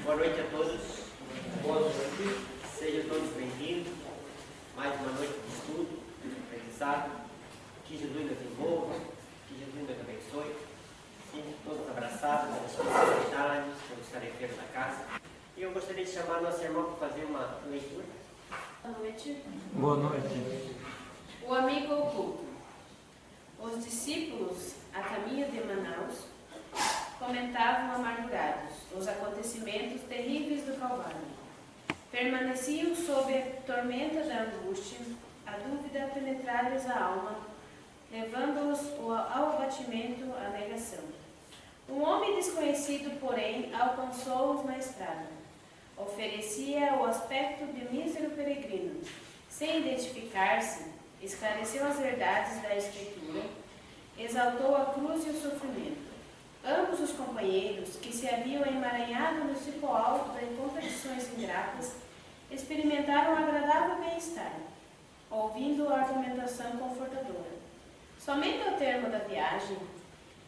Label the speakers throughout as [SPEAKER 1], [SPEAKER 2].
[SPEAKER 1] Boa noite a todos. Boa noite. Sejam todos bem-vindos. Mais uma noite de estudo, aprendizado. Que Jesus nos envolva, que Jesus nos abençoe. Sejam todos abraçados nas responsabilidades, pelos tarefeiros da casa. E eu gostaria de chamar a nossa irmã para fazer uma leitura.
[SPEAKER 2] Boa noite.
[SPEAKER 3] Boa noite.
[SPEAKER 2] O amigo oculto. Os discípulos, a caminho de Manaus, comentavam amargurados os acontecimentos terríveis do Calvário. Permaneciam sob a tormenta da angústia, a dúvida penetrar-lhes a alma, levando-os ao abatimento, à negação. Um homem desconhecido, porém, alcançou-os na estrada. Oferecia o aspecto de mísero peregrino. Sem identificar-se, esclareceu as verdades da Escritura, exaltou a cruz e o sofrimento. Ambos os companheiros, que se haviam emaranhado no cipó alto das contradições ingratas, experimentaram um agradável bem-estar, ouvindo a argumentação confortadora. Somente ao termo da viagem,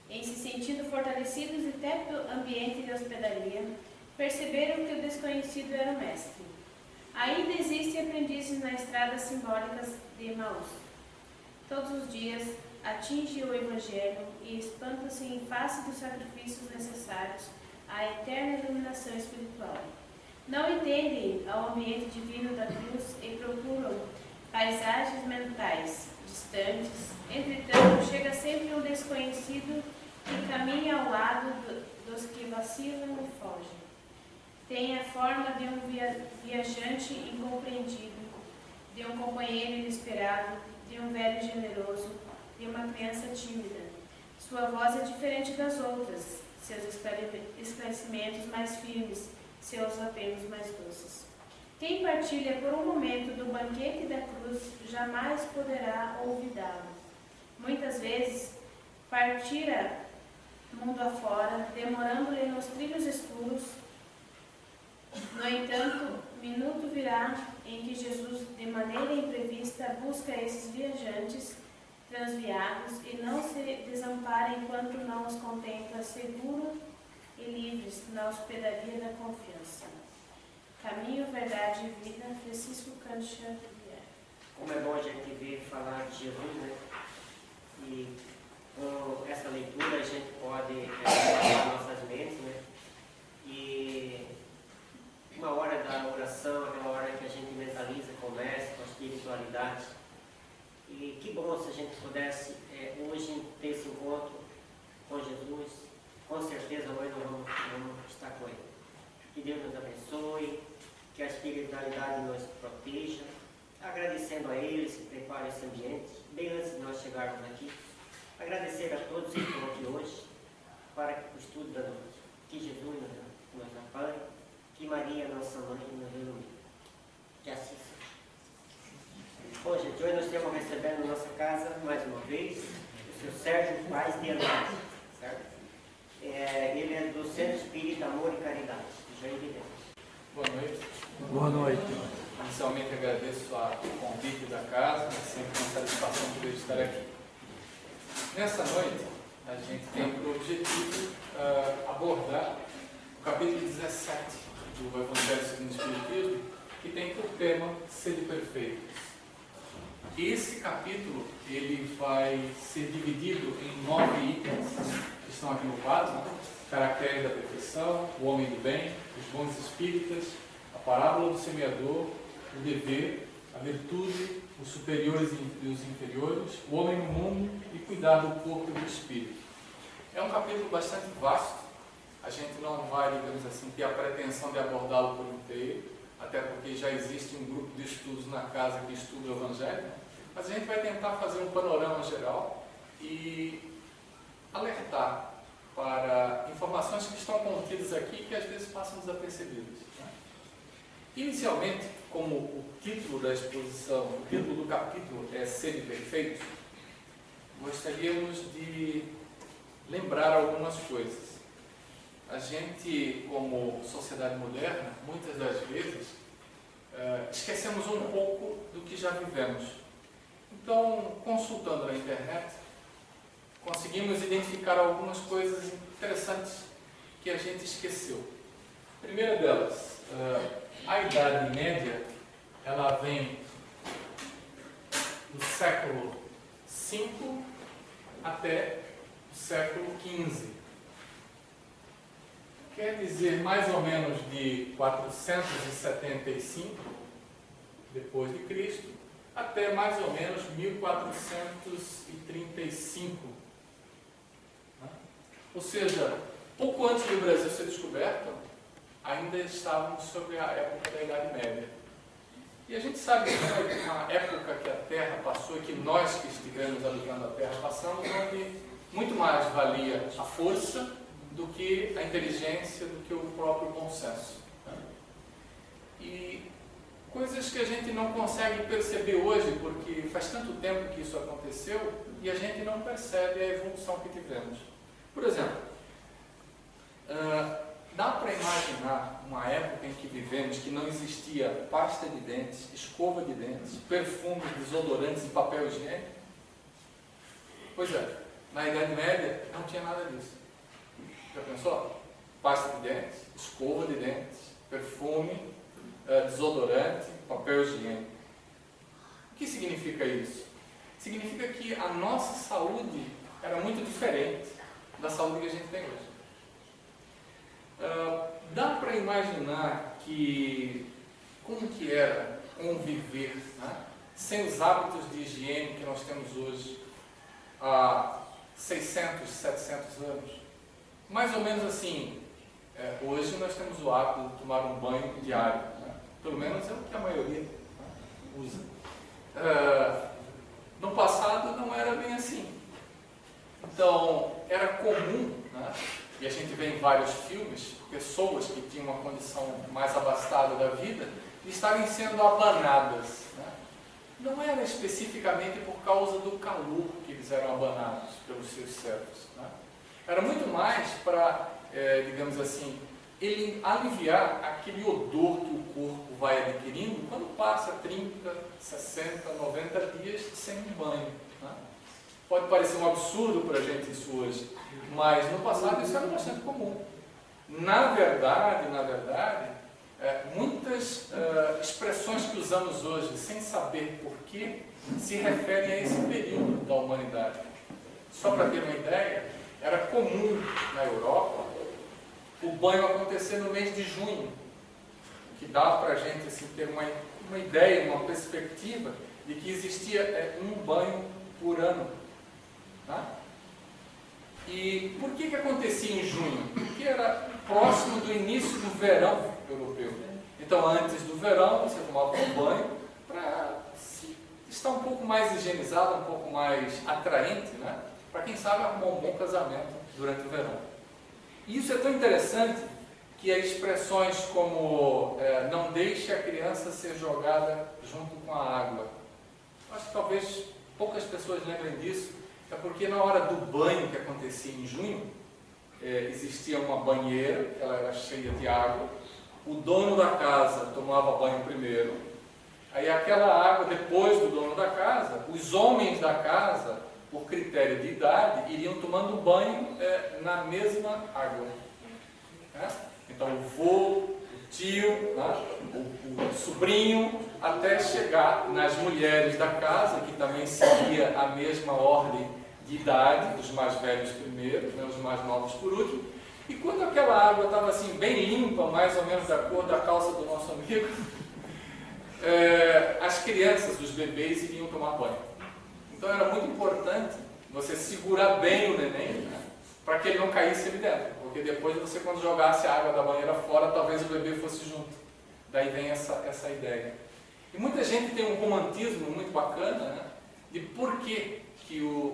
[SPEAKER 2] em se sentindo fortalecidos e tépido ambiente de hospedaria, perceberam que o desconhecido era o mestre. Ainda existem aprendizes na estrada simbólicas de Emaús. Todos os dias atinge o Evangelho e espanta-se em face dos sacrifícios necessários à eterna iluminação espiritual. Não entendem ao ambiente divino da cruz e procuram paisagens mentais distantes. Entretanto, chega sempre um desconhecido que caminha ao lado dos que vacilam e fogem. Tem a forma de um viajante incompreendido, de um companheiro inesperado, de um velho generoso, de uma criança tímida. Sua voz é diferente das outras, seus esclarecimentos mais firmes, seus apelos mais doces. Quem partilha por um momento do banquete da cruz jamais poderá olvidá-lo. Muitas vezes partira mundo afora, demorando-lhe nos trilhos escuros. No entanto, minuto virá em que Jesus, de maneira imprevista, busca esses viajantes transviados e não se desampara enquanto não os contempla seguros e livres na hospedaria da confiança. Caminho, Verdade e Vida, Francisco Cândido Xavier.
[SPEAKER 1] Como é bom a gente ver falar de Jesus, né? E com essa leitura a gente pode as nossas mentes, né? E uma hora da oração, aquela hora que a gente mentaliza, conversa com a espiritualidade. E que bom se a gente pudesse hoje ter esse encontro com Jesus. Com certeza hoje nós vamos estar com Ele. Que Deus nos abençoe, que a espiritualidade nos proteja. Agradecendo a Ele, se prepare esse ambiente, bem antes de nós chegarmos aqui. Agradecer a todos que estão aqui hoje para o estudo da noite. Que Jesus nos ampare, que Maria, nossa mãe, nos ilumine. Que assim seja. Bom, gente, hoje nós estamos recebendo na nossa casa, mais uma vez, o seu Sérgio Paz de Andrade, certo? Ele é do Centro Espírita Amor e Caridade, de Jardim de Deus.
[SPEAKER 4] Boa noite.
[SPEAKER 3] Boa noite.
[SPEAKER 4] Inicialmente agradeço o convite da casa, é sempre uma satisfação poder estar aqui. Nessa noite, a gente tem por objetivo abordar o capítulo 17 do Evangelho segundo o Espiritismo, que tem por tema Sede Perfeitos. Esse capítulo ele vai ser dividido em 9 itens que estão aqui no quadro: caracteres da perfeição, o homem do bem, os bons espíritas, a parábola do semeador, o dever, a virtude, os superiores e os inferiores, o homem no mundo e cuidar do corpo e do espírito. É um capítulo bastante vasto. A gente não vai, digamos assim, ter a pretensão de abordá-lo por inteiro, até porque já existe um grupo de estudos na casa que estuda o Evangelho, mas a gente vai tentar fazer um panorama geral e alertar para informações que estão contidas aqui e que às vezes passam desapercebidas. Inicialmente, como o título da exposição, o título do capítulo é Sede Perfeitos, gostaríamos de lembrar algumas coisas. A gente, como sociedade moderna, muitas das vezes esquecemos um pouco do que já vivemos. Então, consultando na internet, conseguimos identificar algumas coisas interessantes que a gente esqueceu. A primeira delas, a Idade Média, ela vem do século V até o século XV. Quer dizer, mais ou menos de 475 depois de Cristo até mais ou menos 1435. Ou seja, pouco antes do Brasil ser descoberto, ainda estávamos sobre a época da Idade Média. E a gente sabe que foi uma época que a Terra passou e que nós que estivemos habitando a Terra passamos, onde muito mais valia a força do que a inteligência, do que o próprio bom senso. E coisas que a gente não consegue perceber hoje, porque faz tanto tempo que isso aconteceu e a gente não percebe a evolução que tivemos. Por exemplo, dá para imaginar uma época em que vivemos que não existia pasta de dentes, escova de dentes, perfumes, desodorantes e papel higiênico? Pois é, na Idade Média não tinha nada disso. Já pensou? Pasta de dentes, escova de dentes, perfume, desodorante, papel higiênico. O que significa isso? Significa que a nossa saúde era muito diferente da saúde que a gente tem hoje. Dá para imaginar como que era conviver, né, sem os hábitos de higiene que nós temos hoje há 600, 700 anos? Mais ou menos assim, hoje nós temos o hábito de tomar um banho diário, né? Pelo menos é o que a maioria, né, usa. No passado não era bem assim. Então, era comum, né, e a gente vê em vários filmes, pessoas que tinham uma condição mais abastada da vida, estarem sendo abanadas, né? Não era especificamente por causa do calor que eles eram abanados pelos seus servos, né? Era muito mais para, digamos assim, ele aliviar aquele odor que o corpo vai adquirindo quando passa 30, 60, 90 dias sem um banho, né? Pode parecer um absurdo para a gente isso hoje, mas no passado isso era bastante comum. Na verdade, muitas expressões que usamos hoje, sem saber porquê, se referem a esse período da humanidade. Só para ter uma ideia, era comum na Europa o banho acontecer no mês de junho, o que dá para a gente assim, ter uma ideia, uma perspectiva de que existia um banho por ano. Tá? E por que acontecia em junho? Porque era próximo do início do verão europeu. Então, antes do verão, você tomava um banho para estar um pouco mais higienizado, um pouco mais atraente, né? Para quem sabe arrumar um bom casamento durante o verão. E isso é tão interessante que as expressões como não deixe a criança ser jogada junto com a água. Acho que talvez poucas pessoas lembrem disso. É porque na hora do banho que acontecia em junho, existia uma banheira, ela era cheia de água, o dono da casa tomava banho primeiro, aí aquela água, depois do dono da casa, os homens da casa, por critério de idade, iriam tomando banho na mesma água. Né? Então o vô, o tio, né? o sobrinho, até chegar nas mulheres da casa, que também seguia a mesma ordem de idade, os mais velhos primeiro, né, os mais novos por último, e quando aquela água estava assim bem limpa, mais ou menos da cor da calça do nosso amigo, as crianças, os bebês, iriam tomar banho. Então era muito importante você segurar bem o neném, né, para que ele não caísse ali dentro, porque depois você, quando jogasse a água da banheira fora, talvez o bebê fosse junto. Daí vem essa ideia. E muita gente tem um romantismo muito bacana, né, de por que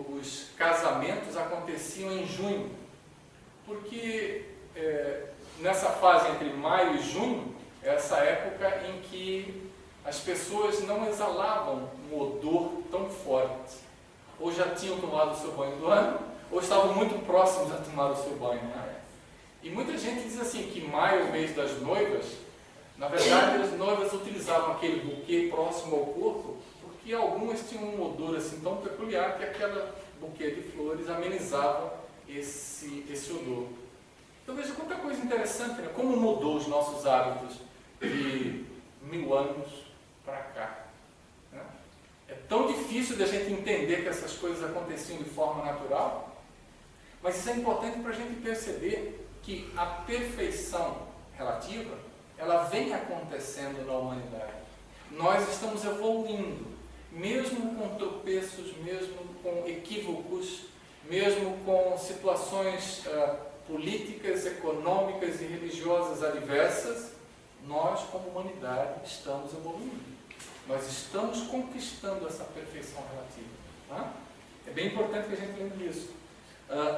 [SPEAKER 4] os casamentos aconteciam em junho. Porque nessa fase entre maio e junho, é essa época em que as pessoas não exalavam um odor tão forte. Ou já tinham tomado o seu banho do ano, ou estavam muito próximos a tomar o seu banho. Né? E muita gente diz assim, que maio é o mês das noivas. Na verdade, as noivas utilizavam aquele buquê próximo ao corpo, porque algumas tinham um odor assim tão peculiar que aquela buquê de flores amenizava esse odor. Então veja quanta coisa interessante, né? Como mudou os nossos hábitos de 1000 anos para cá. Né? É tão difícil da gente entender que essas coisas aconteciam de forma natural, mas isso é importante para a gente perceber que a perfeição relativa, ela vem acontecendo na humanidade. Nós estamos evoluindo, mesmo com tropeços, mesmo com equívocos, mesmo com situações políticas, econômicas e religiosas adversas, nós, como humanidade, estamos evoluindo. Nós estamos conquistando essa perfeição relativa. Tá? É bem importante que a gente lembre disso.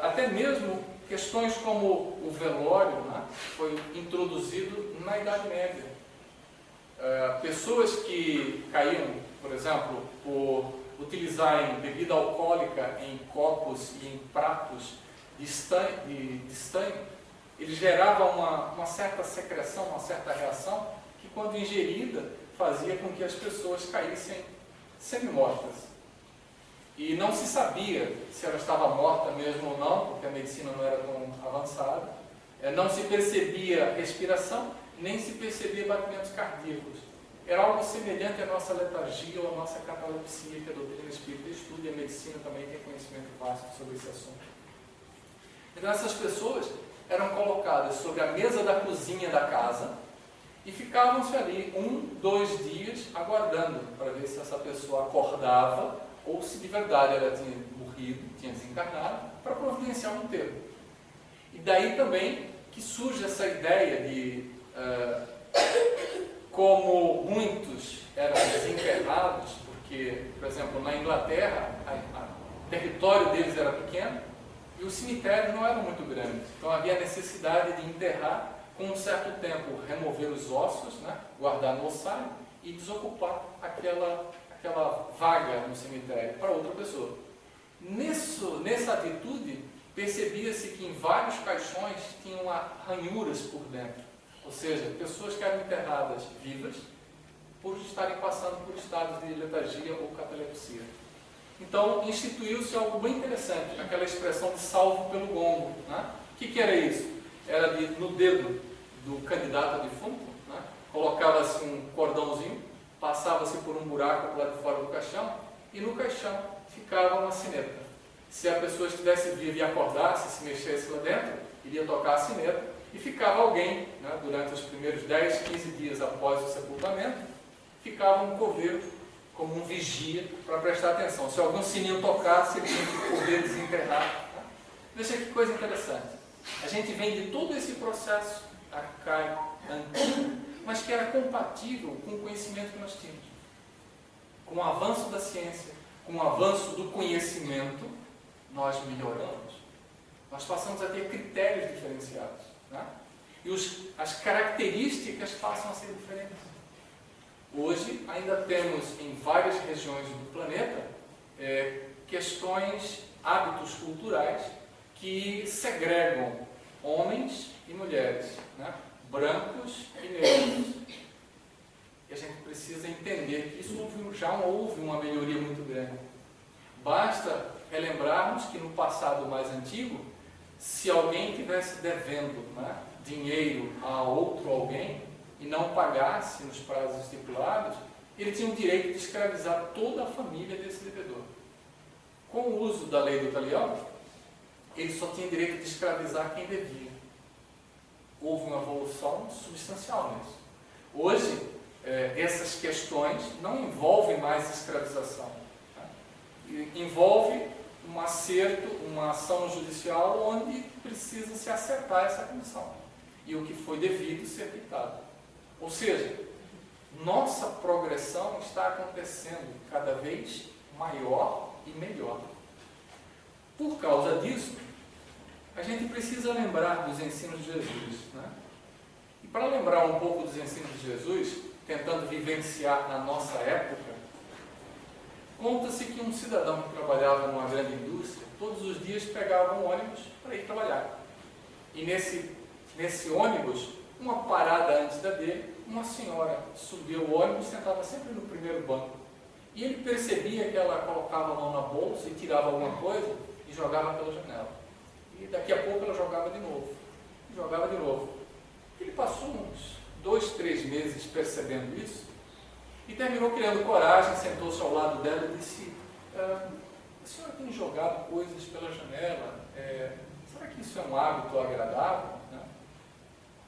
[SPEAKER 4] Até mesmo questões como o velório, né, foi introduzido na Idade Média. Pessoas que caíam, por exemplo, por utilizarem bebida alcoólica em copos e em pratos de estanho, ele gerava uma certa secreção, uma certa reação, que quando ingerida, fazia com que as pessoas caíssem semi-mortas. E não se sabia se ela estava morta mesmo ou não, porque a medicina não era tão avançada. Não se percebia respiração, nem se percebia batimentos cardíacos. Era algo semelhante à nossa letargia ou à nossa catalepsia, que a doutrina espírita estuda, e a medicina também tem conhecimento vasto sobre esse assunto. Então essas pessoas eram colocadas sobre a mesa da cozinha da casa e ficavam-se ali 1, 2 dias aguardando para ver se essa pessoa acordava ou se de verdade ela tinha morrido, tinha desencarnado, para providenciar um enterro. E daí também que surge essa ideia de, como muitos eram desenterrados, porque, por exemplo, na Inglaterra, o território deles era pequeno e os cemitérios não eram muito grandes. Então havia necessidade de enterrar com um certo tempo, remover os ossos, né, guardar no ossário e desocupar aquela vaga no cemitério para outra pessoa. Nessa atitude, percebia-se que em vários caixões tinham ranhuras por dentro, ou seja, pessoas que eram enterradas vivas por estarem passando por estados de letargia ou catalepsia. Então, instituiu-se algo bem interessante, aquela expressão de salvo pelo gongo. Né? O que era isso? Era no dedo do candidato a defunto, né? Colocava-se um cordãozinho, passava-se por um buraco lá de fora do caixão, e no caixão ficava uma sineta. Se a pessoa estivesse viva e acordasse, se mexesse lá dentro, iria tocar a sineta, e ficava alguém, né, durante os primeiros 10, 15 dias após o sepultamento, ficava um coveiro, como um vigia, para prestar atenção. Se algum sininho tocasse, ele tinha que poder desenterrar. Né? Veja que coisa interessante. A gente vem de todo esse processo arcaico, antigo, mas que era compatível com o conhecimento que nós tínhamos. Com o avanço da ciência, com o avanço do conhecimento, nós melhoramos. Nós passamos a ter critérios diferenciados. Né? E as características passam a ser diferentes. Hoje, ainda temos em várias regiões do planeta questões, hábitos culturais que segregam homens e mulheres, né? Brancos e negros. E a gente precisa entender que isso já houve uma melhoria muito grande. Basta relembrarmos que no passado mais antigo, se alguém tivesse devendo, né, dinheiro a outro alguém e não pagasse nos prazos estipulados, ele tinha o direito de escravizar toda a família desse devedor. Com o uso da lei do talião, ele só tinha direito de escravizar quem devia. Houve uma evolução substancial nisso. Hoje, essas questões não envolvem mais escravização. Tá? Envolve um acerto, uma ação judicial onde precisa se acertar essa condição. E o que foi devido ser quitado. Ou seja, nossa progressão está acontecendo cada vez maior e melhor. Por causa disso, a gente precisa lembrar dos ensinos de Jesus. Né? E para lembrar um pouco dos ensinos de Jesus, tentando vivenciar na nossa época, conta-se que um cidadão que trabalhava numa grande indústria, todos os dias pegava um ônibus para ir trabalhar. E nesse ônibus, uma parada antes da dele, uma senhora subia o ônibus e sentava sempre no primeiro banco. E ele percebia que ela colocava a mão na bolsa e tirava alguma coisa e jogava pela janela. E daqui a pouco ela jogava de novo. jogava de novo. Ele passou uns 2, 3 meses percebendo isso e terminou criando coragem, sentou-se ao lado dela e disse: a senhora tem jogado coisas pela janela, será que isso é um hábito agradável? Né?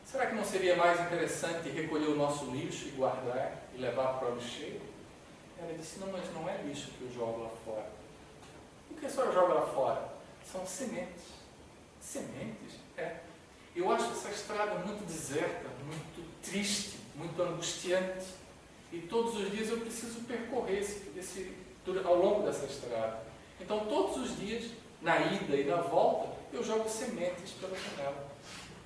[SPEAKER 4] Será que não seria mais interessante recolher o nosso lixo e guardar e levar para o lixeiro? Ela disse: não, mas não é lixo que eu jogo lá fora. O que a senhora joga lá fora? São sementes. Sementes? Eu acho essa estrada muito deserta, muito triste, muito angustiante. E todos os dias eu preciso percorrer ao longo dessa estrada. Então, todos os dias, na ida e na volta, eu jogo sementes pela janela.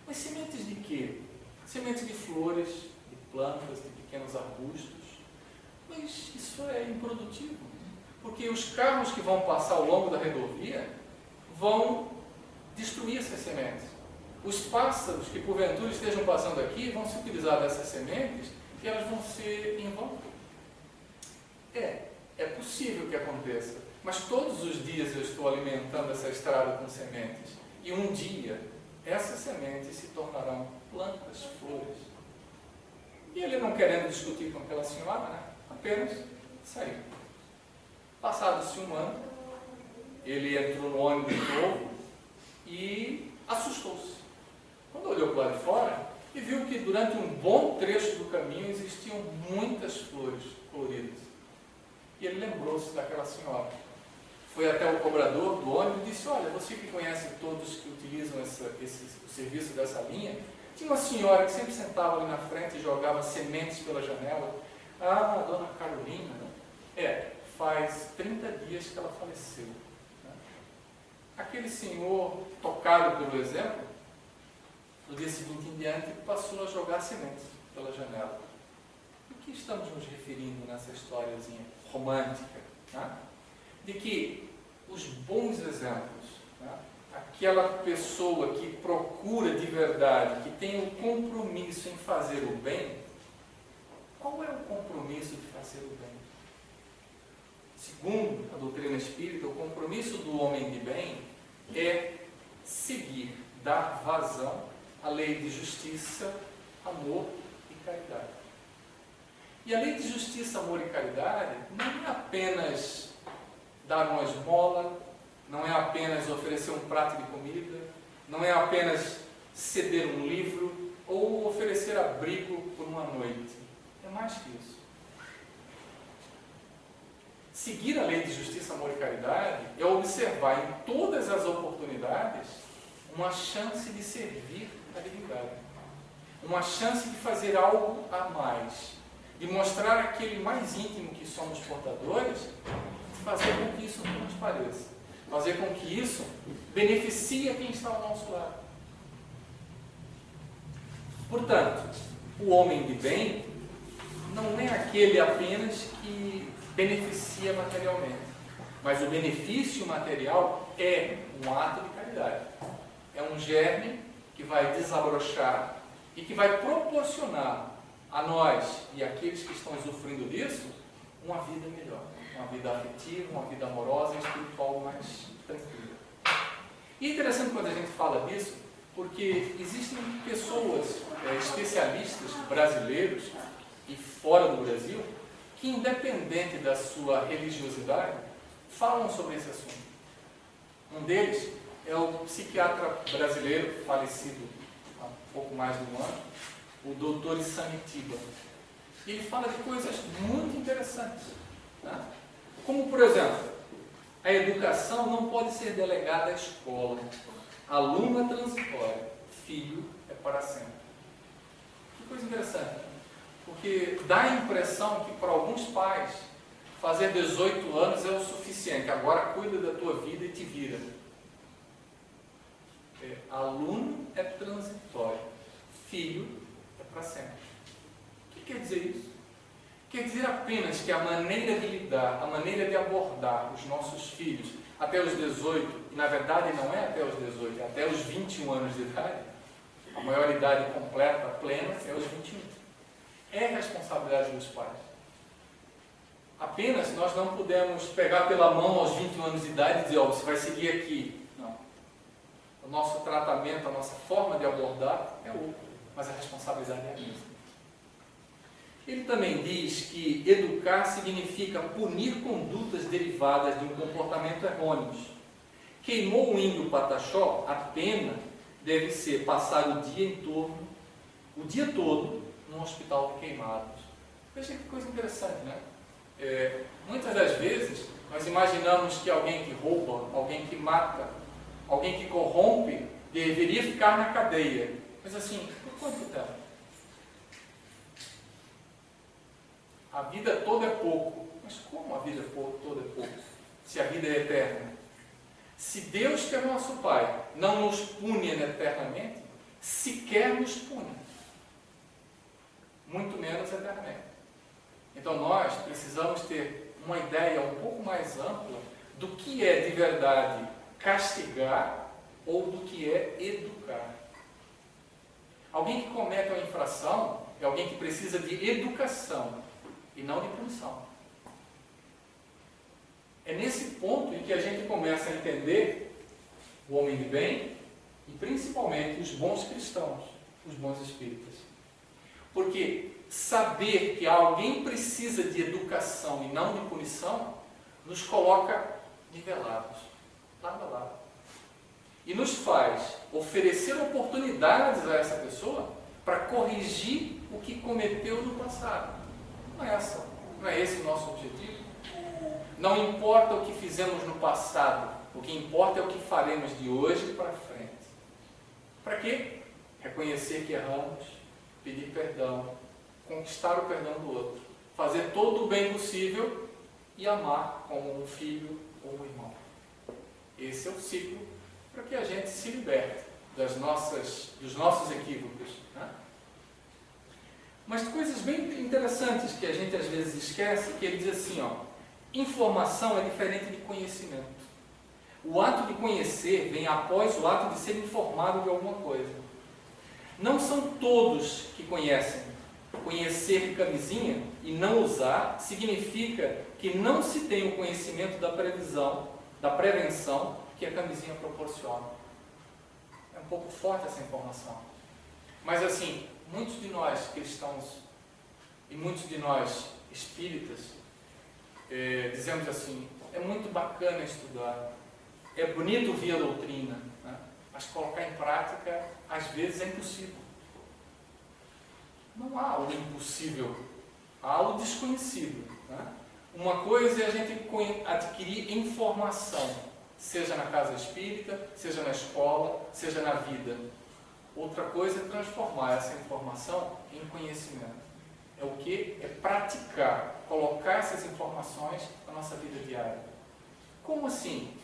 [SPEAKER 4] Mas sementes de quê? Sementes de flores, de plantas, de pequenos arbustos. Mas isso é improdutivo, porque os carros que vão passar ao longo da rodovia vão destruir essas sementes. Os pássaros que porventura estejam passando aqui vão se utilizar dessas sementes e elas vão ser em vão. É possível que aconteça, mas todos os dias eu estou alimentando essa estrada com sementes e um dia essas sementes se tornarão plantas, flores. E ele, não querendo discutir com aquela senhora, né, apenas saiu. Passado-se um ano, ele entrou no ônibus de novo e assustou-se. Quando olhou para lá de fora e viu que durante um bom trecho do caminho existiam muitas flores coloridas. E ele lembrou-se daquela senhora. Foi até o cobrador do ônibus e disse: olha, você que conhece todos que utilizam o serviço dessa linha, tinha uma senhora que sempre sentava ali na frente e jogava sementes pela janela. Ah, a dona Carolina, né? Faz 30 dias que ela faleceu. Né? Aquele senhor, tocado pelo exemplo, no dia seguinte em diante, passou a jogar sementes pela janela. O que estamos nos referindo nessa historiazinha romântica? Né? De que os bons exemplos, né? Aquela pessoa que procura de verdade, que tem um compromisso em fazer o bem, qual é o compromisso de fazer o bem? Segundo a doutrina espírita, o compromisso do homem de bem é seguir, dar vazão à lei de justiça, amor e caridade. E a lei de justiça, amor e caridade não é apenas dar uma esmola, não é apenas oferecer um prato de comida, não é apenas ceder um livro ou oferecer abrigo por uma noite. É mais que isso. Seguir a lei de justiça, amor e caridade é observar em todas as oportunidades uma chance de servir a divindade, uma chance de fazer algo a mais, de mostrar aquele mais íntimo que somos portadores, de fazer com que isso não transpareça, fazer com que isso beneficie a quem está ao nosso lado. Portanto, o homem de bem não é aquele apenas que beneficia materialmente, mas o benefício material é um ato de caridade. É um germe que vai desabrochar e que vai proporcionar a nós e àqueles que estão usufruindo disso uma vida melhor, uma vida afetiva, uma vida amorosa e espiritual mais tranquila. E é interessante quando a gente fala disso, porque existem pessoas, especialistas brasileiros e fora do Brasil, que, independente da sua religiosidade, falam sobre esse assunto. Um deles é o psiquiatra brasileiro, falecido há pouco mais de um ano, o Dr. Isamitiba. Ele fala de coisas muito interessantes. Né? Como, por exemplo, a educação não pode ser delegada à escola. Aluno é transitório, filho é para sempre. Que coisa interessante. Porque dá a impressão que para alguns pais fazer 18 anos é o suficiente. Agora cuida da tua vida e te vira. Aluno é transitório, filho é para sempre. O que quer dizer isso? Quer dizer apenas que a maneira de lidar, a maneira de abordar os nossos filhos até os 18, e na verdade não é até os 18, é até os 21 anos de idade, a maioridade completa, plena, é os 21. É responsabilidade dos pais. Apenas nós não podemos pegar pela mão aos 21 anos de idade e dizer, você vai seguir aqui. Não. o nosso tratamento, a nossa forma de abordar é outra, mas a responsabilidade é a mesma. Ele também diz que educar significa punir condutas derivadas de um comportamento errôneo. Queimou o índio Pataxó, a pena deve ser passar o dia todo, num hospital de queimados. Veja que coisa interessante, né? Muitas das vezes, nós imaginamos que alguém que rouba, alguém que mata, alguém que corrompe, deveria ficar na cadeia. Mas assim, por quanto tempo? A vida toda é pouco. Mas como a vida toda é pouco? Se a vida é eterna? Se Deus, que é nosso Pai, não nos pune eternamente, sequer nos pune. Muito menos eternamente. Então nós precisamos ter uma ideia um pouco mais ampla do que é de verdade castigar ou do que é educar. Alguém que comete uma infração é alguém que precisa de educação e não de punição. É nesse ponto em que a gente começa a entender o homem de bem e principalmente os bons cristãos, os bons espíritas. Porque saber que alguém precisa de educação e não de punição nos coloca nivelados, lado a lado. E nos faz oferecer oportunidades a essa pessoa para corrigir o que cometeu no passado. Não é esse o nosso objetivo. Não importa o que fizemos no passado, o que importa é o que faremos de hoje para frente. Para quê? Reconhecer que erramos, pedir perdão, conquistar o perdão do outro, fazer todo o bem possível e amar como um filho ou um irmão. Esse é o ciclo para que a gente se liberte dos nossos equívocos. Né? Mas coisas bem interessantes que a gente às vezes esquece, que ele diz assim, informação é diferente de conhecimento. O ato de conhecer vem após o ato de ser informado de alguma coisa. Não são todos que conhecem. Conhecer camisinha e não usar significa que não se tem o conhecimento da prevenção que a camisinha proporciona. É um pouco forte essa informação. Mas assim, muitos de nós cristãos e muitos de nós espíritas dizemos assim, é muito bacana estudar, é bonito ouvir a doutrina, né? Mas colocar em prática às vezes é impossível. Não há algo impossível, há algo desconhecido. Né? Uma coisa é a gente adquirir informação, seja na casa espírita, seja na escola, seja na vida. Outra coisa é transformar essa informação em conhecimento. É o que? É praticar, colocar essas informações na nossa vida diária. Como assim?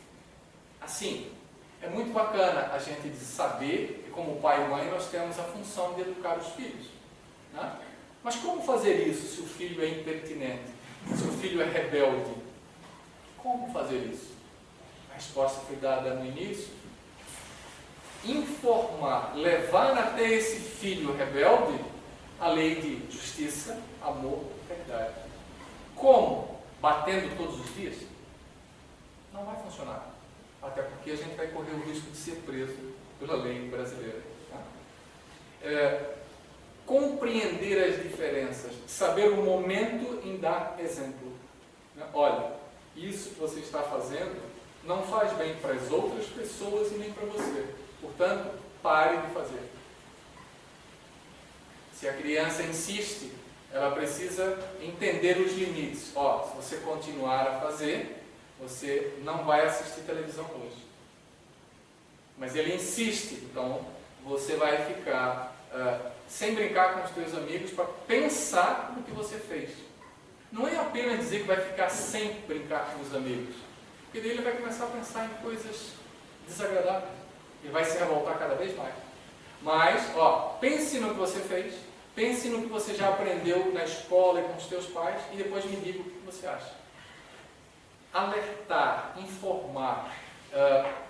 [SPEAKER 4] Assim, é muito bacana a gente saber que como pai e mãe nós temos a função de educar os filhos. Né? Mas como fazer isso se o filho é impertinente? Se o filho é rebelde? Como fazer isso? A resposta foi dada no início. Informar, levar até esse filho rebelde a lei de justiça, amor e verdade. Como? Batendo todos os dias? Não vai funcionar. Até porque a gente vai correr o risco de ser preso pela lei brasileira. Tá? Compreender as diferenças, saber o momento em dar exemplo. Olha, isso que você está fazendo não faz bem para as outras pessoas e nem para você. Portanto, pare de fazer. Se a criança insiste, ela precisa entender os limites. Se você continuar a fazer, você não vai assistir televisão hoje. Mas ele insiste, então você vai ficar sem brincar com os teus amigos para pensar no que você fez. Não é apenas dizer que vai ficar sem brincar com os amigos, porque daí ele vai começar a pensar em coisas desagradáveis. Ele vai se revoltar cada vez mais. Mas, pense no que você fez, pense no que você já aprendeu na escola e com os teus pais e depois me diga o que você acha. Alertar, informar,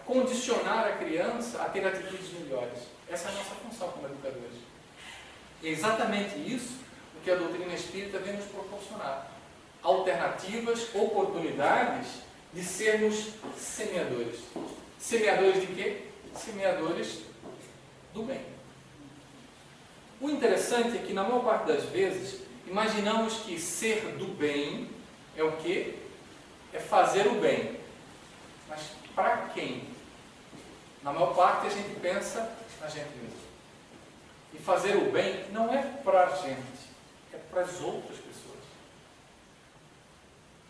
[SPEAKER 4] condicionar a criança a ter atitudes melhores. Essa é a nossa função como educadores. É exatamente isso o que a doutrina espírita vem nos proporcionar. Alternativas, oportunidades de sermos semeadores. Semeadores de quê? semeadores do bem. O interessante é que, na maior parte das vezes, imaginamos que ser do bem é o quê? É fazer o bem. Mas para quem? Na maior parte a gente pensa na gente mesmo. E fazer o bem não é para a gente, é para as outras pessoas.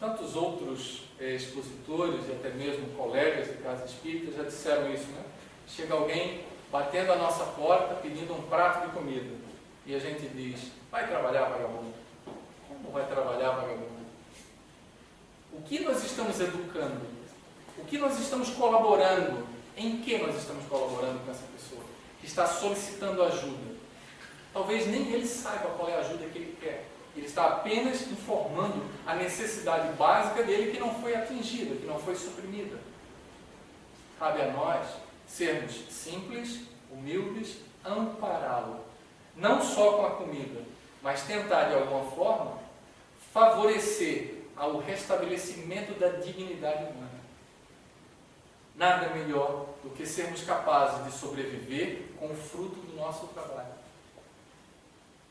[SPEAKER 4] Tantos outros expositores e até mesmo colegas de casa espírita já disseram isso, né? Chega alguém batendo a nossa porta pedindo um prato de comida. E a gente diz, vai trabalhar, vagabundo. Como vai trabalhar, vagabundo? O que nós estamos educando? O que nós estamos colaborando? Em que nós estamos colaborando com essa pessoa que está solicitando ajuda? Talvez nem ele saiba qual é a ajuda que ele quer. Ele está apenas informando a necessidade básica dele que não foi atingida, que não foi suprimida. Cabe a nós sermos simples, humildes, ampará-lo. Não só com a comida, mas tentar de alguma forma favorecer ao restabelecimento da dignidade humana. Nada melhor do que sermos capazes de sobreviver com o fruto do nosso trabalho.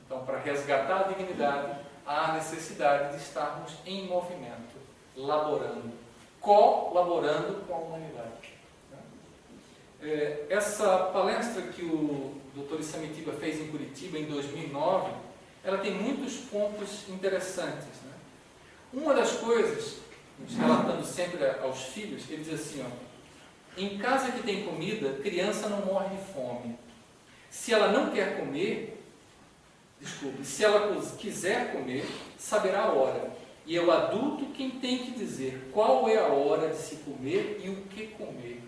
[SPEAKER 4] Então, para resgatar a dignidade, há a necessidade de estarmos em movimento, laborando, colaborando com a humanidade. Essa palestra que o Dr. Isamitiba fez em Curitiba em 2009, ela tem muitos pontos interessantes, né? Uma das coisas, relatando sempre aos filhos, ele diz assim, ó, em casa que tem comida, criança não morre de fome. Se ela não quer comer, se ela quiser comer, saberá a hora. E é o adulto quem tem que dizer qual é a hora de se comer e o que comer.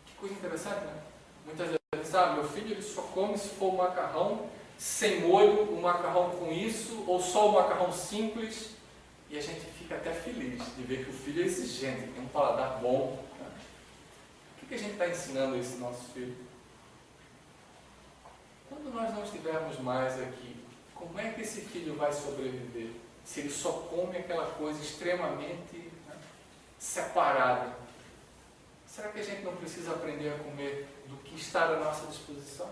[SPEAKER 4] Que coisa interessante, né? Muitas vezes, meu filho ele só come se for o macarrão sem molho, o macarrão com isso, ou só o macarrão simples. E a gente fica até feliz de ver que o filho é exigente, tem um paladar bom. Né? O que a gente está ensinando a esse nosso filho? Quando nós não estivermos mais aqui, como é que esse filho vai sobreviver? Se ele só come aquela coisa extremamente separada. Será que a gente não precisa aprender a comer do que está à nossa disposição?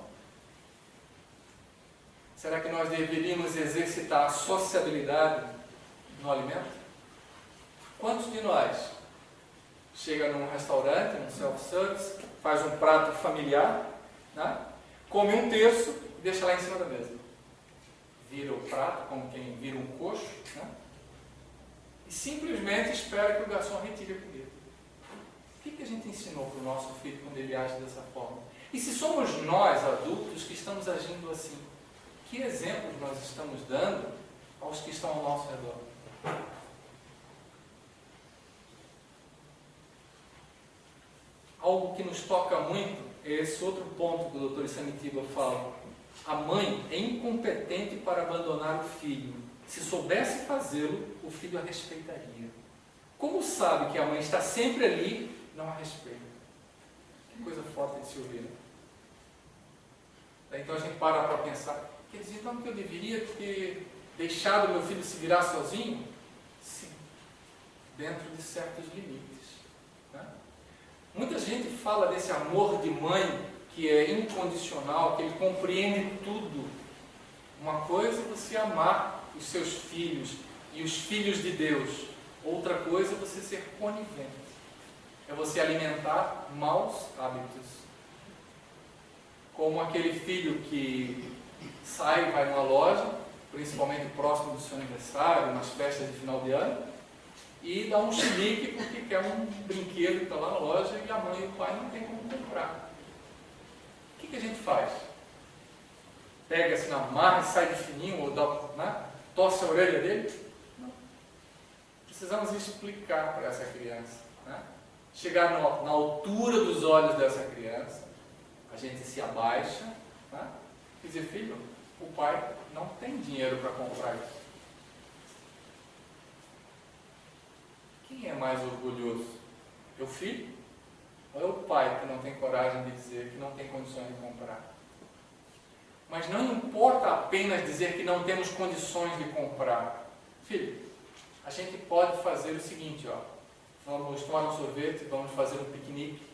[SPEAKER 4] Será que nós deveríamos exercitar a sociabilidade no alimento? Quantos de nós chega num restaurante, num self-service, faz um prato familiar, né? Come um terço e deixa lá em cima da mesa. Vira o prato, como quem vira um coxo, né? E simplesmente espera que o garçom retire a comida. O que a gente ensinou para o nosso filho quando ele age dessa forma? E se somos nós, adultos, que estamos agindo assim, que exemplos nós estamos dando aos que estão ao nosso redor? Algo que nos toca muito é esse outro ponto que o Dr. Isamitiba fala. A mãe é incompetente para abandonar o filho. Se soubesse fazê-lo, o filho a respeitaria. Como sabe que a mãe está sempre ali, não a respeita? Que coisa forte de se ouvir, né? Então a gente para pensar, quer dizer então que eu deveria ter deixado meu filho se virar sozinho? Sim, dentro de certos limites. Né? Muita gente fala desse amor de mãe que é incondicional, que ele compreende tudo. Uma coisa é você amar os seus filhos e os filhos de Deus. Outra coisa é você ser conivente. É você alimentar maus hábitos. Como aquele filho que sai, vai numa loja, principalmente próximo do seu aniversário, nas festas de final de ano, e dá um chilique porque quer um brinquedo que está lá na loja e a mãe e o pai não tem como comprar. O que a gente faz? Pega assim na marra e sai de fininho, ou dá, né? Torce a orelha dele? Não. Precisamos explicar para essa criança. Né? Chegar na altura dos olhos dessa criança, a gente se abaixa, né? E dizer, filho, o pai não tem dinheiro para comprar isso. Quem é mais orgulhoso? É o filho? Ou é o pai que não tem coragem de dizer que não tem condições de comprar? Mas não importa apenas dizer que não temos condições de comprar. Filho, a gente pode fazer o seguinte, vamos tomar um sorvete, vamos fazer um piquenique,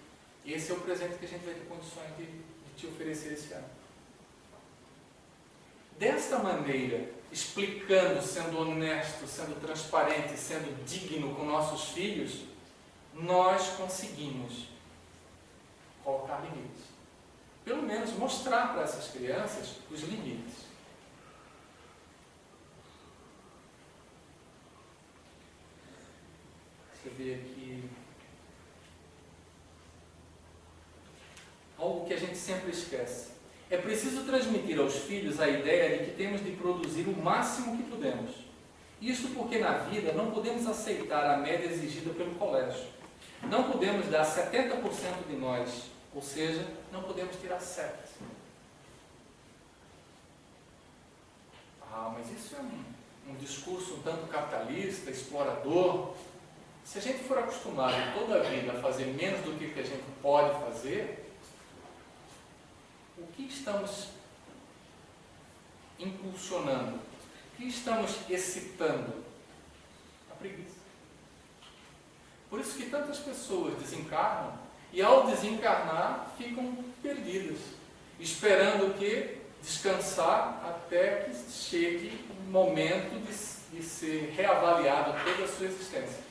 [SPEAKER 4] Esse é o presente que a gente vai ter condições de te oferecer esse ano. Desta maneira, explicando, sendo honesto, sendo transparente, sendo digno com nossos filhos, nós conseguimos colocar limites. Pelo menos mostrar para essas crianças os limites. Você vê aqui algo que a gente sempre esquece. É preciso transmitir aos filhos a ideia de que temos de produzir o máximo que podemos. Isso porque na vida não podemos aceitar a média exigida pelo colégio. Não podemos dar 70% de nós, ou seja, não podemos tirar 7%. Mas isso é um discurso um tanto capitalista, explorador. Se a gente for acostumado toda a vida a fazer menos do que a gente pode fazer, o que estamos impulsionando? O que estamos excitando? A preguiça. Por isso que tantas pessoas desencarnam e ao desencarnar ficam perdidas, esperando o quê? Descansar até que chegue o momento de ser reavaliado toda a sua existência.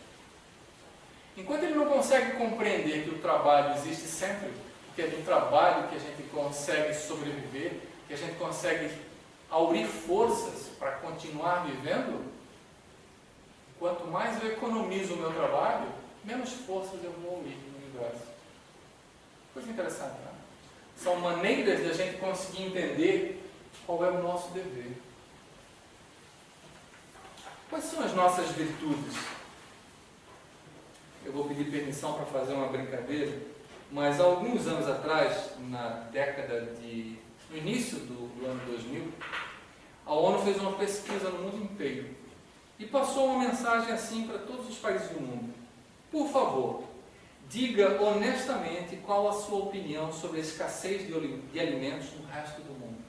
[SPEAKER 4] Enquanto ele não consegue compreender que o trabalho existe sempre, que é do trabalho que a gente consegue sobreviver, que a gente consegue aurir forças para continuar vivendo, quanto mais eu economizo o meu trabalho, menos forças eu vou aurir no universo. Coisa interessante, né? São maneiras de a gente conseguir entender qual é o nosso dever. Quais são as nossas virtudes? Eu vou pedir permissão para fazer uma brincadeira, mas há alguns anos atrás, no início do ano 2000, a ONU fez uma pesquisa no mundo inteiro e passou uma mensagem assim para todos os países do mundo. Por favor, diga honestamente qual a sua opinião sobre a escassez de alimentos no resto do mundo.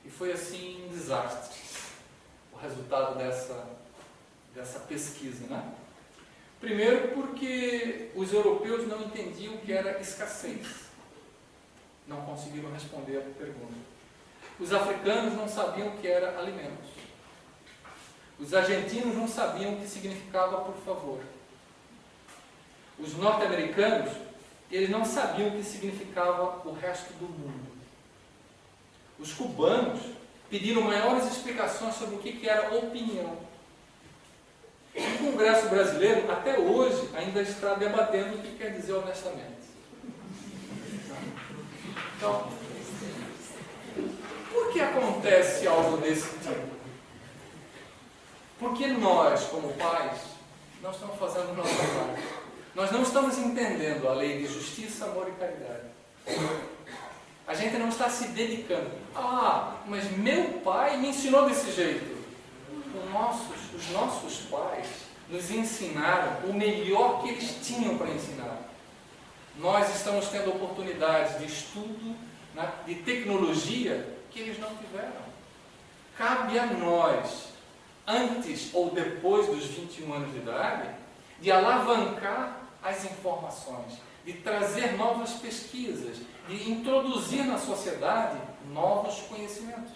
[SPEAKER 4] E foi assim um desastre o resultado dessa pesquisa, né? Primeiro porque os europeus não entendiam o que era escassez. Não conseguiram responder a pergunta. Os africanos não sabiam o que era alimentos. Os argentinos não sabiam o que significava por favor. Os norte-americanos, eles não sabiam o que significava o resto do mundo. Os cubanos pediram maiores explicações sobre o que era opinião. O Congresso brasileiro, até hoje, ainda está debatendo o que quer dizer honestamente. Então, por que acontece algo desse tipo? Porque nós, como pais, não estamos fazendo o nosso trabalho. Nós não estamos entendendo a lei de justiça, amor e caridade. A gente não está se dedicando. Mas meu pai me ensinou desse jeito. Os nossos pais nos ensinaram o melhor que eles tinham para ensinar. Nós estamos tendo oportunidades de estudo, de tecnologia, que eles não tiveram. Cabe a nós, antes ou depois dos 21 anos de idade, de alavancar as informações, de trazer novas pesquisas, de introduzir na sociedade novos conhecimentos.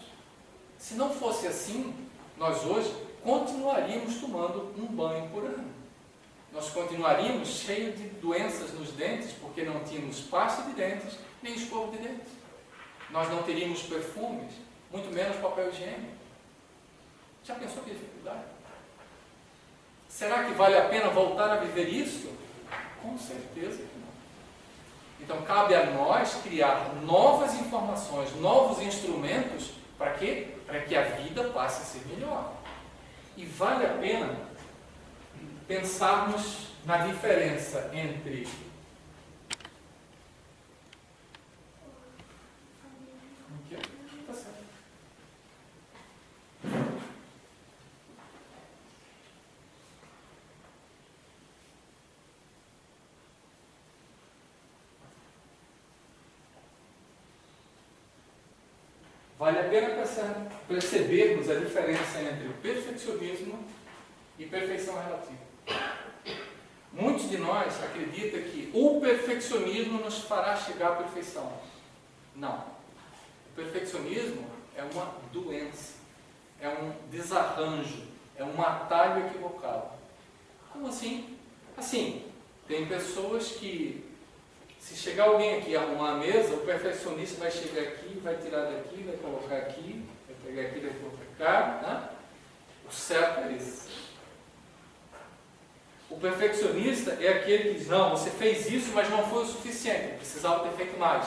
[SPEAKER 4] Se não fosse assim, nós hoje continuaríamos tomando um banho por ano. Nós continuaríamos cheios de doenças nos dentes, porque não tínhamos pasta de dentes, nem escova de dentes. Nós não teríamos perfumes, muito menos papel higiênico. Já pensou que dificuldade? Será que vale a pena voltar a viver isso? Com certeza que não. Então, cabe a nós criar novas informações, novos instrumentos, para quê? Para que a vida passe a ser melhor. E vale a pena pensarmos na diferença entre Tá certo. Vale a pena percebermos a diferença entre o perfeccionismo e perfeição relativa. Muitos de nós acreditam que o perfeccionismo nos fará chegar à perfeição. Não. O perfeccionismo é uma doença, é um desarranjo, é um atalho equivocado. Como assim? Assim, tem pessoas que, se chegar alguém aqui e arrumar a mesa, o perfeccionista vai chegar aqui, vai tirar daqui, vai colocar aqui, vai pegar aqui, vai colocar cá, né? O certo é esse. O perfeccionista é aquele que diz, não, você fez isso, mas não foi o suficiente, precisava ter feito mais.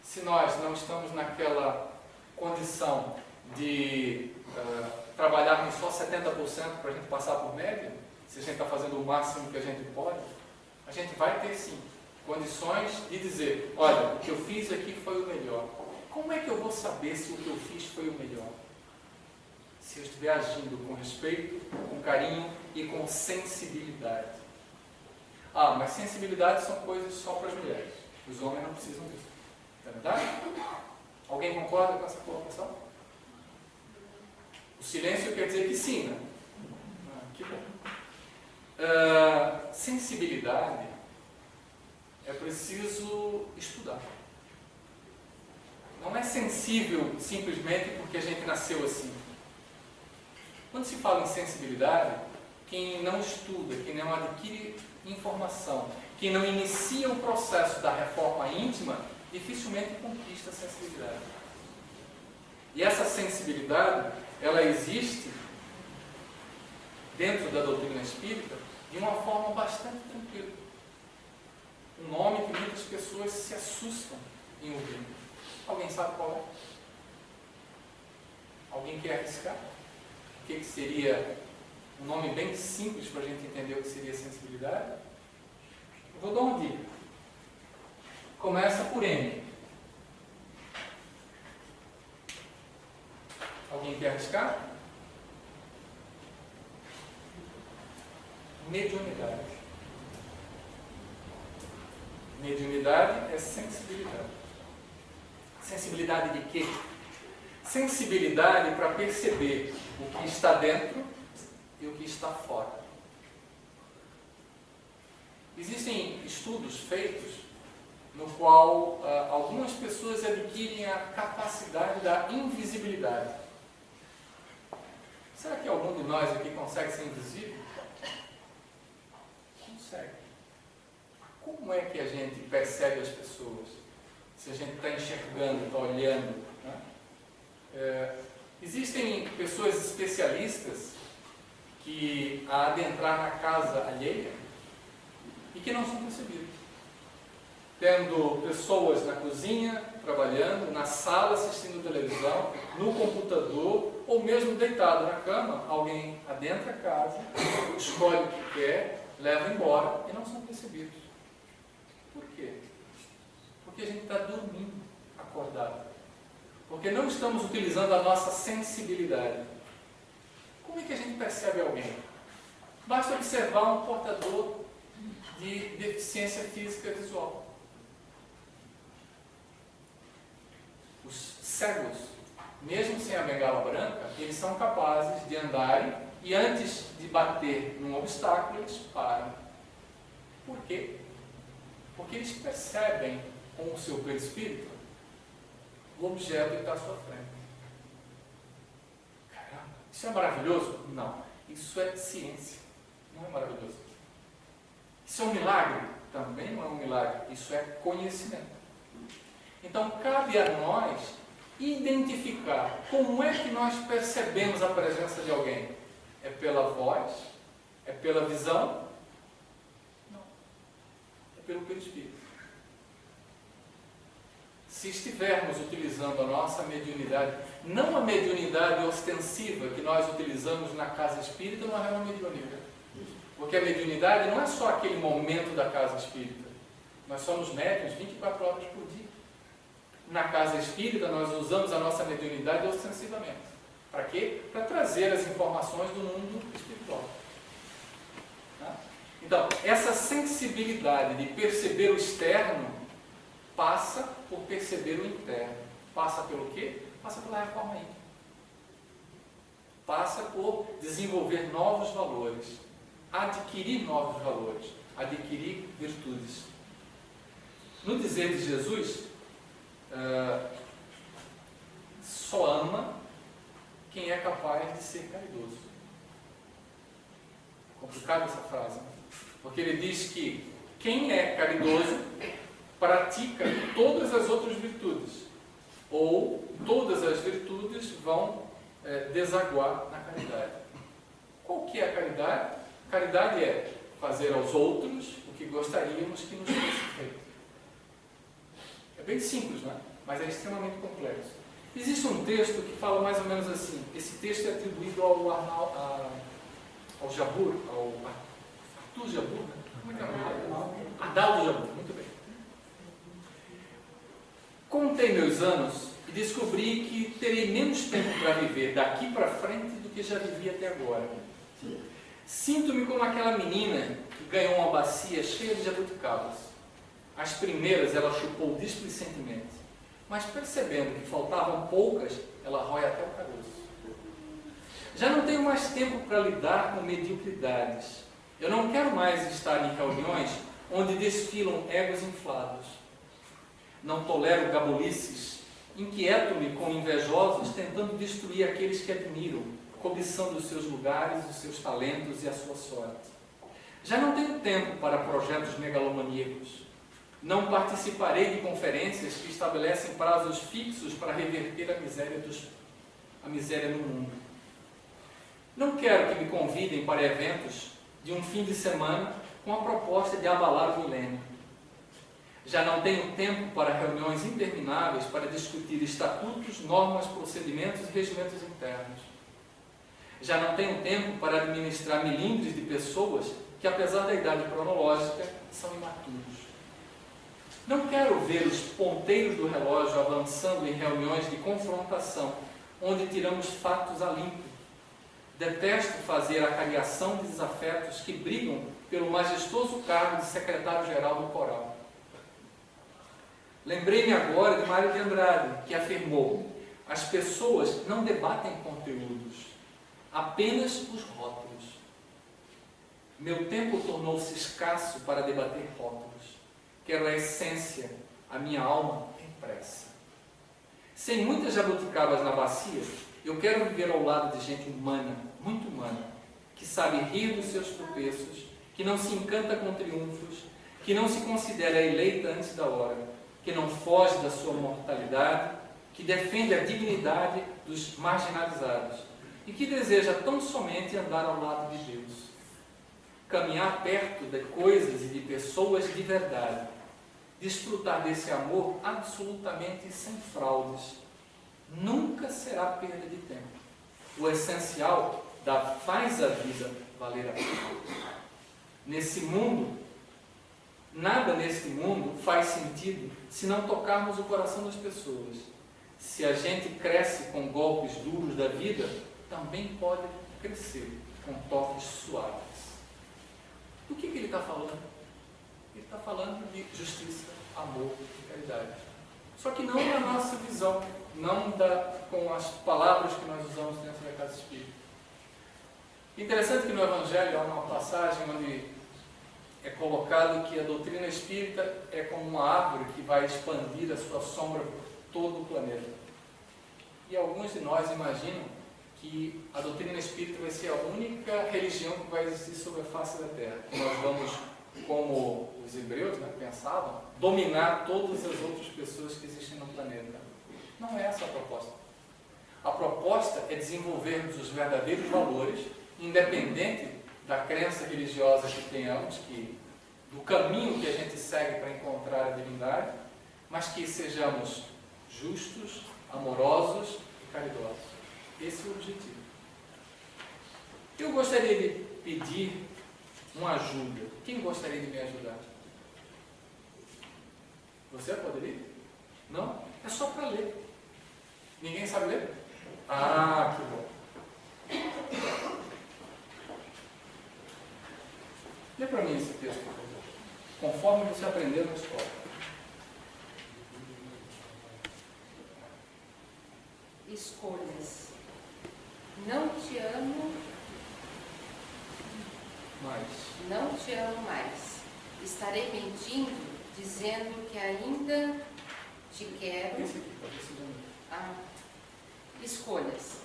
[SPEAKER 4] Se nós não estamos naquela condição de trabalharmos só 70% para a gente passar por média, se a gente está fazendo o máximo que a gente pode, a gente vai ter sim condições de dizer, olha, o que eu fiz aqui foi o melhor. Como é que eu vou saber se o que eu fiz foi o melhor? Se eu estiver agindo com respeito, com carinho e com sensibilidade. Ah, mas sensibilidade são coisas só para as mulheres. Os homens não precisam disso. É verdade? Alguém concorda com essa colocação? O silêncio quer dizer que sim, né? Que bom. Sensibilidade é preciso estudar. Não é sensível simplesmente porque a gente nasceu assim. Quando se fala em sensibilidade, quem não estuda, quem não adquire informação, quem não inicia o processo da reforma íntima, dificilmente conquista a sensibilidade. E essa sensibilidade, ela existe dentro da doutrina espírita de uma forma bastante tranquila. Um nome que muitas pessoas se assustam em ouvir. Alguém sabe qual é? Alguém quer arriscar? O que seria um nome bem simples para a gente entender o que seria sensibilidade? Eu vou dar uma dica. Começa por M. Alguém quer arriscar? Mediunidade. Mediunidade é sensibilidade. Sensibilidade de quê? Sensibilidade para perceber o que está dentro e o que está fora. Existem estudos feitos no qual algumas pessoas adquirem a capacidade da invisibilidade. Será que algum de nós aqui consegue ser invisível? Consegue. Como é que a gente percebe as pessoas? Se a gente está enxergando, está olhando, né? Existem pessoas especialistas que a adentrar na casa alheia e que não são percebidas. Tendo pessoas na cozinha, trabalhando, na sala, assistindo televisão, no computador, ou mesmo deitado na cama, alguém adentra a casa, escolhe o que quer, leva embora e não são percebidos. Por quê? Porque a gente está dormindo, acordado. Porque não estamos utilizando a nossa sensibilidade. Como é que a gente percebe alguém? Basta observar um portador de deficiência física visual. Os cegos, mesmo sem a bengala branca, eles são capazes de andarem e antes de bater num obstáculo, eles param. Por quê? Porque eles percebem com o seu perispírito o objeto que está à sua frente. Caramba, isso é maravilhoso? Não. Isso é ciência. Não é maravilhoso. Isso é um milagre? Também não é um milagre. Isso é conhecimento. Então, cabe a nós identificar como é que nós percebemos a presença de alguém. É pela voz? É pela visão? Não. É pelo perispírito. Se estivermos utilizando a nossa mediunidade, não a mediunidade ostensiva que nós utilizamos na casa espírita, não é uma mediunidade. Porque a mediunidade não é só aquele momento da casa espírita. Nós somos médiuns 24 horas por dia. Na casa espírita, nós usamos a nossa mediunidade ostensivamente. Para quê? Para trazer as informações do mundo espiritual. Tá? Então, essa sensibilidade de perceber o externo passa por perceber o interno. Passa pelo quê? Passa pela reforma íntima. Passa por desenvolver novos valores. adquirir novos valores, adquirir virtudes. No dizer de Jesus, só ama quem é capaz de ser caridoso. Complicada essa frase, né? Porque ele diz que quem é caridoso pratica todas as outras virtudes, ou todas as virtudes vão desaguar na caridade. Qual que é a caridade? Caridade é fazer aos outros o que gostaríamos que nos fosse feito. É bem simples, não é? Mas é extremamente complexo. Existe um texto que fala mais ou menos assim. Esse texto é atribuído ao Jabur, ao Arthur Jabur, né? Como é que é o nome? Adaldo Jabur, muito bem. Contei meus anos e descobri que terei menos tempo para viver daqui para frente do que já vivi até agora. Sinto-me como aquela menina que ganhou uma bacia cheia de jabuticabas. As primeiras ela chupou displicentemente, mas percebendo que faltavam poucas, ela rói até o caroço. Já não tenho mais tempo para lidar com mediocridades. Eu não quero mais estar em reuniões onde desfilam egos inflados. Não tolero gabolices. Inquieto-me com invejosos tentando destruir aqueles que admiram, cobiçando os seus lugares, os seus talentos e a sua sorte. Já não tenho tempo para projetos megalomaníacos. Não participarei de conferências que estabelecem prazos fixos para reverter a miséria no mundo. Não quero que me convidem para eventos de um fim de semana com a proposta de abalar o milênio. Já não tenho tempo para reuniões intermináveis para discutir estatutos, normas, procedimentos e regimentos internos. Já não tenho tempo para administrar milindres de pessoas que, apesar da idade cronológica, são imaturos. Não quero ver os ponteiros do relógio avançando em reuniões de confrontação, onde tiramos fatos a limpo. Detesto fazer a cariação de desafetos que brigam pelo majestoso cargo de secretário-geral do coral. Lembrei-me agora de Mário de Andrade, que afirmou: as pessoas não debatem conteúdos, apenas os rótulos. Meu tempo tornou-se escasso para debater rótulos. Quero a essência, a minha alma em pressa. Sem muitas jabuticabas na bacia, eu quero viver ao lado de gente humana, muito humana, que sabe rir dos seus tropeços, que não se encanta com triunfos, que não se considera eleita antes da hora, que não foge da sua mortalidade, que defende a dignidade dos marginalizados e que deseja tão somente andar ao lado de Deus. Caminhar perto de coisas e de pessoas de verdade. Desfrutar desse amor absolutamente sem fraudes. Nunca será perda de tempo. O essencial faz a vida valer a pena. Nesse mundo, nada neste mundo faz sentido se não tocarmos o coração das pessoas. Se a gente cresce com golpes duros da vida, também pode crescer com toques suaves. Do que ele está falando? Ele está falando de justiça, amor e caridade. Só que não na nossa visão, não com as palavras que nós usamos dentro da casa espírita. Interessante que no Evangelho há uma passagem onde é colocado que a doutrina espírita é como uma árvore que vai expandir a sua sombra por todo o planeta. E alguns de nós imaginam que a doutrina espírita vai ser a única religião que vai existir sobre a face da Terra. Que nós vamos, como os hebreus pensavam, dominar todas as outras pessoas que existem no planeta. Não é essa a proposta. A proposta é desenvolvermos os verdadeiros valores, independente da crença religiosa que tenhamos, do caminho que a gente segue para encontrar a divindade, mas que sejamos justos, amorosos e caridosos. Esse é o objetivo. Eu gostaria de pedir uma ajuda. Quem gostaria de me ajudar? Você poderia? Não? É só para ler. Ninguém sabe ler? Ah, que bom. Lê para mim esse texto, por favor. Conforme você aprendeu na escola.
[SPEAKER 2] Escolhas. Não te amo. Não te amo mais. Estarei mentindo, dizendo que ainda te quero.
[SPEAKER 4] Esse aqui, tá precisando.
[SPEAKER 2] Escolhas.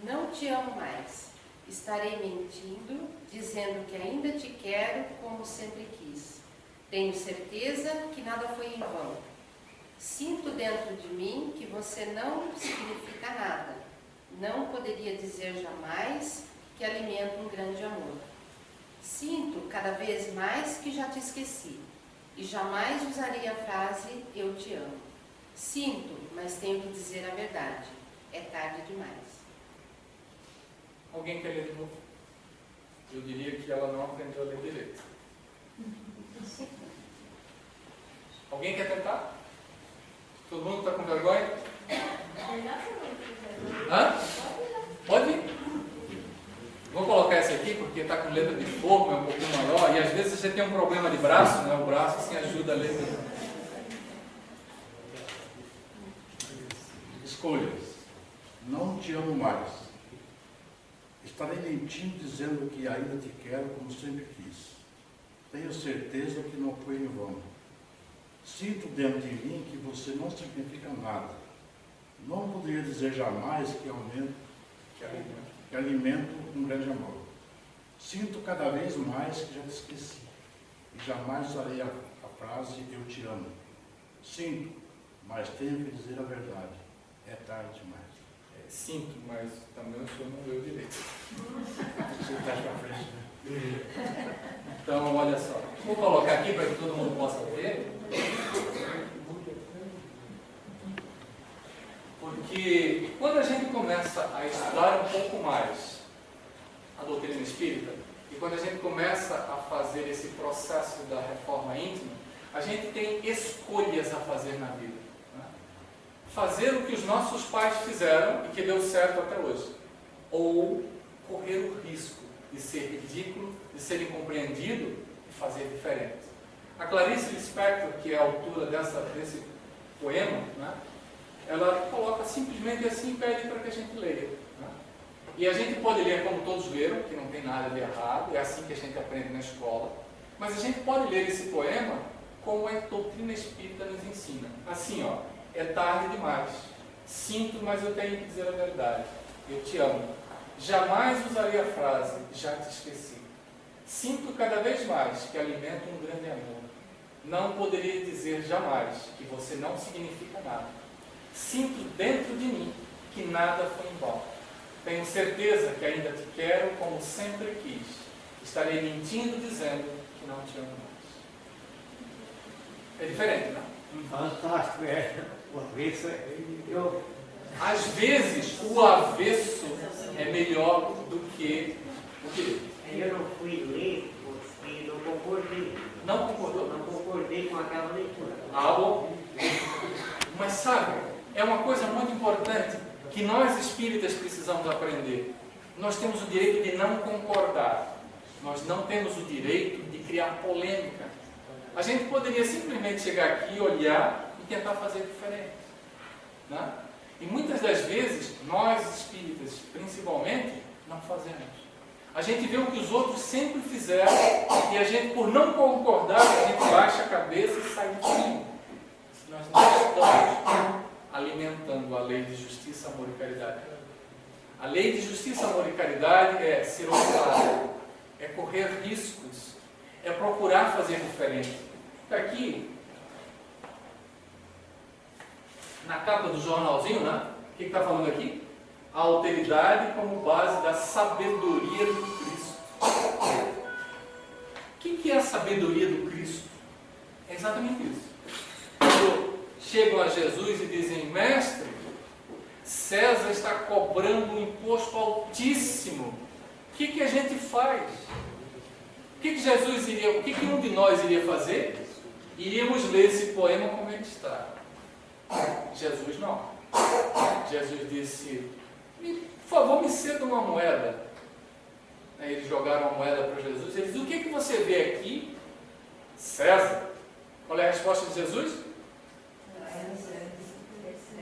[SPEAKER 2] Não te amo mais. Estarei mentindo, dizendo que ainda te quero como sempre quis. Tenho certeza que nada foi em vão. Sinto dentro de mim que você não significa nada. Não poderia dizer jamais que alimenta um grande amor. Sinto cada vez mais que já te esqueci. E jamais usaria a frase eu te amo. Sinto, mas tenho que dizer a verdade. É tarde demais.
[SPEAKER 4] Alguém quer ler de novo? Eu diria que ela não aprendeu a ler direito. Alguém quer tentar? Todo mundo está com vergonha? Hã? Pode ir. Vou colocar essa aqui porque está com letra de fogo, é um pouquinho maior. E às vezes você tem um problema de braço, né? O braço assim ajuda a ler.
[SPEAKER 5] Escolhas. Não te amo mais. Estarei mentindo dizendo que ainda te quero como sempre quis. Tenho certeza que não foi em vão. Sinto dentro de mim que você não significa nada. Não poderia dizer jamais que alimento um grande amor. Sinto cada vez mais que já te esqueci. E jamais usarei a frase eu te amo. Sinto, mas tenho que dizer a verdade. É tarde demais.
[SPEAKER 4] Sinto, mas também o senhor não leu direito.
[SPEAKER 5] Você está para frente, né?
[SPEAKER 4] Então, olha só. Vou colocar aqui para que todo mundo possa ver. Porque quando a gente começa a estudar um pouco mais a doutrina espírita, e quando a gente começa a fazer esse processo da reforma íntima, a gente tem escolhas a fazer na vida. Né? Fazer o que os nossos pais fizeram e que deu certo até hoje. Ou correr o risco de ser ridículo, de ser incompreendido e fazer diferente. A Clarice Lispector, que é a autora desse poema, né? Ela coloca simplesmente assim e pede para que a gente leia. Né? E a gente pode ler como todos leram, que não tem nada de errado, é assim que a gente aprende na escola, mas a gente pode ler esse poema como a doutrina espírita nos ensina. Assim, ó, é tarde demais, sinto, mas eu tenho que dizer a verdade, eu te amo. Jamais usarei a frase, já te esqueci. Sinto cada vez mais que alimento um grande amor. Não poderia dizer jamais que você não significa nada. Sinto dentro de mim que nada foi em vão. Tenho certeza que ainda te quero como sempre quis. Estarei mentindo dizendo que não te amo mais. É diferente, não?
[SPEAKER 6] Fantástico, o avesso
[SPEAKER 4] Às vezes, o avesso é melhor do que o direito.
[SPEAKER 1] Eu não fui ler porque não concordei.
[SPEAKER 4] Não concordou?
[SPEAKER 1] Não concordei com aquela leitura.
[SPEAKER 4] Ah, bom. Mas sabe, é uma coisa muito importante que nós espíritas precisamos aprender. Nós temos o direito de não concordar. Nós não temos o direito de criar polêmica. A gente poderia simplesmente chegar aqui, olhar e tentar fazer diferente. Né? E muitas das vezes, nós espíritas, principalmente, não fazemos. A gente vê o que os outros sempre fizeram e a gente, por não concordar, a gente baixa a cabeça e sai de cima. Nós não estamos alimentando a lei de justiça, amor e caridade. A lei de justiça, amor e caridade é ser ousado, é correr riscos, é procurar fazer diferente. Está aqui, na capa do jornalzinho, né? O que está falando aqui? A alteridade como base da sabedoria do Cristo. O que é a sabedoria do Cristo? É exatamente isso. Quando chegam a Jesus e dizem, mestre, César está cobrando um imposto altíssimo. O que a gente faz? O que Jesus iria, o que um de nós iria fazer? Iríamos ler esse poema como ele está. Jesus não. Jesus disse, por favor, me ceda uma moeda. Aí eles jogaram a moeda para Jesus. Ele disse, o que você vê aqui? César. Qual é a resposta de Jesus?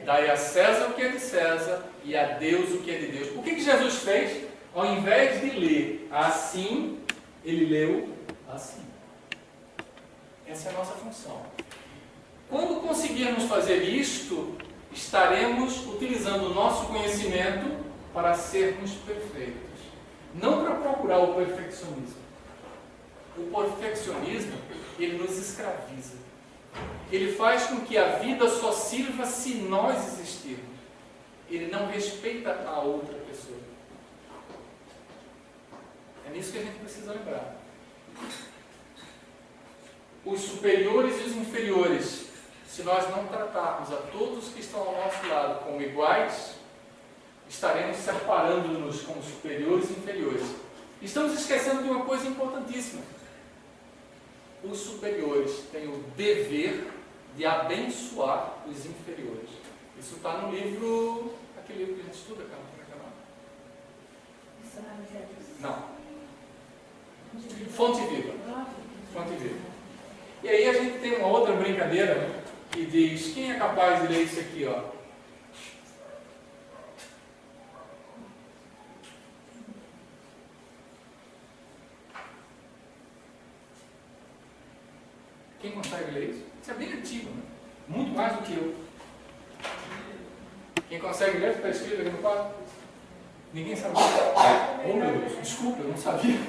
[SPEAKER 4] Dai a César o que é de César e a Deus o que é de Deus. O que Jesus fez? Ao invés de ler assim, Ele leu assim. Essa é a nossa função. Quando conseguirmos fazer isto, estaremos utilizando o nosso conhecimento para sermos perfeitos. Não para procurar o perfeccionismo. O perfeccionismo, ele nos escraviza. Ele faz com que a vida só sirva se nós existirmos. Ele não respeita a outra pessoa. É nisso que a gente precisa lembrar. Os superiores e os inferiores, se nós não tratarmos a todos que estão ao nosso lado como iguais, estaremos separando-nos como superiores e inferiores. Estamos esquecendo de uma coisa importantíssima. Os superiores têm o dever de abençoar os inferiores. Isso está no livro, aquele livro que a gente estuda, cara, como é que é o nome? Não. Fonte Viva. Fonte Viva. E aí a gente tem uma outra brincadeira que diz, quem é capaz de ler isso aqui, ó? Quem consegue ler isso? Isso é bem antigo, né? Muito mais do que eu. Quem consegue ler o que está escrito aqui no quadro? Ninguém sabe. Oh meu Deus, desculpa, eu não sabia.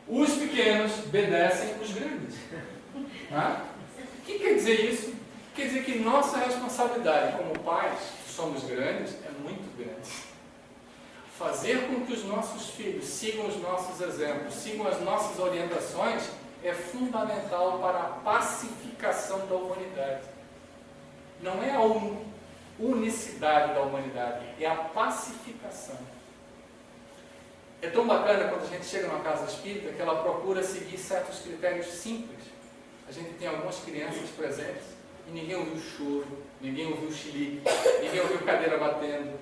[SPEAKER 4] Os pequenos obedecem os grandes. O que quer dizer isso? Quer dizer que nossa responsabilidade como pais, que somos grandes, é muito grande. Fazer com que os nossos filhos sigam os nossos exemplos, sigam as nossas orientações, é fundamental para a pacificação da humanidade. Não é a unicidade da humanidade, é a pacificação. É tão bacana quando a gente chega numa casa espírita que ela procura seguir certos critérios simples. A gente tem algumas crianças presentes e ninguém ouviu choro, ninguém ouviu chilique, ninguém ouviu cadeira batendo.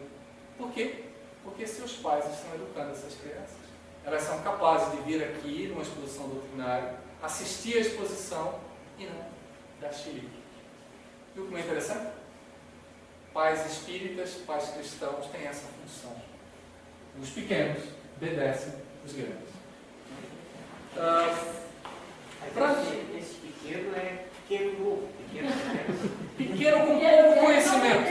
[SPEAKER 4] Por quê? Porque seus pais estão educando essas crianças. Elas são capazes de vir aqui numa exposição doutrinária, assistir à exposição e não dar chilique. Viu como é interessante? Pais espíritas, pais cristãos têm essa função. Os pequenos obedecem os grandes.
[SPEAKER 1] Esse pequeno é pequeno novo.
[SPEAKER 4] Pequeno com pouco conhecimento.